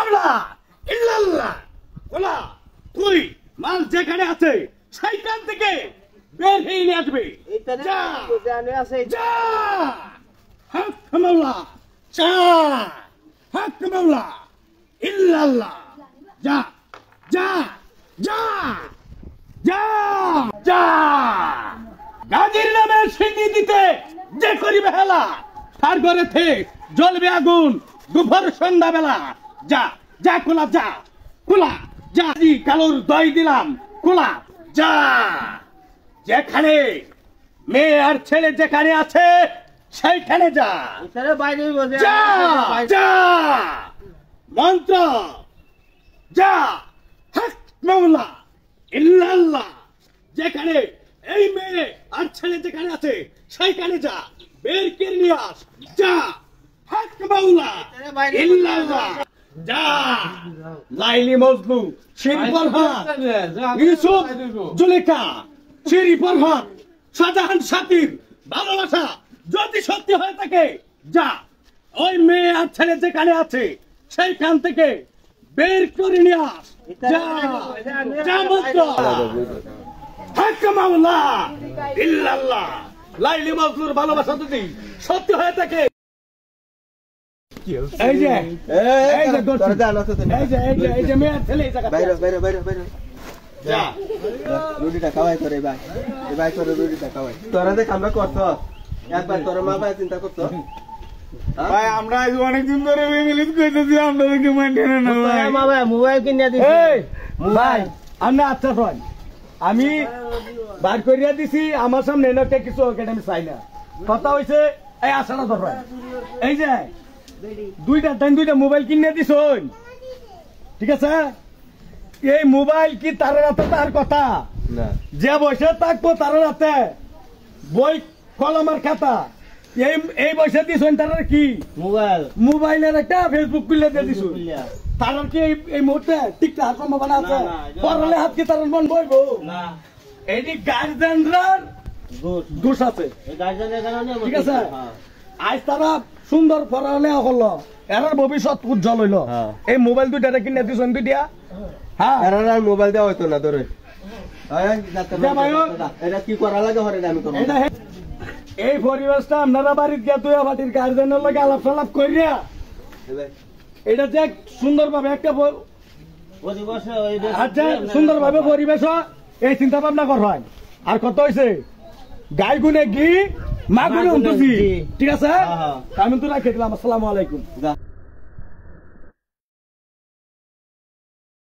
মাওলা ইল্লাল্লাহ ওলা তুই মাল যেখানে আছে সেইখান থেকে বের হয়ে নিয়ে আসবে যা যা হক মাওলা যা হক মাওলা ইল্লাল্লাহ যা যা যা যা যা গাজীর নামে সিন্নি দিতে যে করিবে হেলা তার ঘরে থেকে জ্বলবে আগুন দুপুর সন্ধ্যা বেলা যা যা খোলা যা খোলা যা কালোর দই দিলাম খোলা যা যেখানে মেয়ে আর ছেলে যেখানে আছে সেইখানে যা যা যা মন্ত্র যা হক মাওলা ইল্লাল্লাহ যেখানে এই মেয়ে আর ছেলে যেখানে আছে সেইখানে যা বের করে নিয়ে আস যা হক মাওলা ইল্লাল্লাহ যা লাইলি মজনু শিরি ফরহাদ ইউসুফ জুলেখা শিরি ফরহাদ শাহজাহান সাকির ভালোবাসা যদি সত্যি হয়ে থাকে যা ওই মেয়ে আর ছেলে যেখানে আছে সেইখান থেকে বের করে নিয়ে আস যা যা মন্ত্র হক মাওলা ইল্লাল্লাহ লাইলি মজনুর ভালোবাসা যদি সত্যি হয়ে থাকে এই যে মেয়ে ছেলে রুটিটা খাওয়াই তোর ভাই তোর রুটিটা খাওয়াই তোরা দেখ আমরা করতো একবার তোর মা ভাই চিন্তা করতো ভাই আমরা অনেকদিন ধরে মিলিত করতেছি আপনাদেরকে মানতেন না ভাই মোবাইল কিনে দিছি ভাই আমি আচ্ছা ভাই আমি বার করিয়া দিছি আমার সামনে এনে কিছু আমি চাই না কথা হয়েছে এই আশাটা ধর ভাই এই যে দুইটা মোবাইল কিনে দিছ ঠিক আছে এই মোবাইল কি তার রাতে তার কথা যে বসে থাকবো তার রাতে বই কলমের খাতা এই বসে দিছ তার কি মোবাইলের একটা ফেসবুক খুলে দিয়ে দিছ তার কি এই মুহূর্তে টিকটা সম্ভাবনা আছে পড়লে হাত কি তার মন বইবো এটি গার্জেনরার দোষ আছে ঠিক আছে আজ তারা সুন্দর পড়ালেখা করলো এর ভবিষ্যৎ উজ্জ্বল হইল এই মোবাইল দুইটা কিনে দিছ দুইটা হ্যাঁ আর মোবাইল দেওয়া হইতো না তোরে এটা কি করা লাগে হরে আমি করব এই পরিবেশটা আপনারা বাড়িতে গিয়ে তুই বাড়ির গার্জেনের লগে আলাপ সালাপ করিয়া এটা যে সুন্দর ভাবে একটা আচ্ছা সুন্দর ভাবে পরিবেশ এই চিন্তা ভাবনা কর হয় আর কত হয়েছে গাই গুনে ঘি মা গুনে উঠছি ঠিক আছে আমি তো রাখে দিলাম আসসালামু আলাইকুম।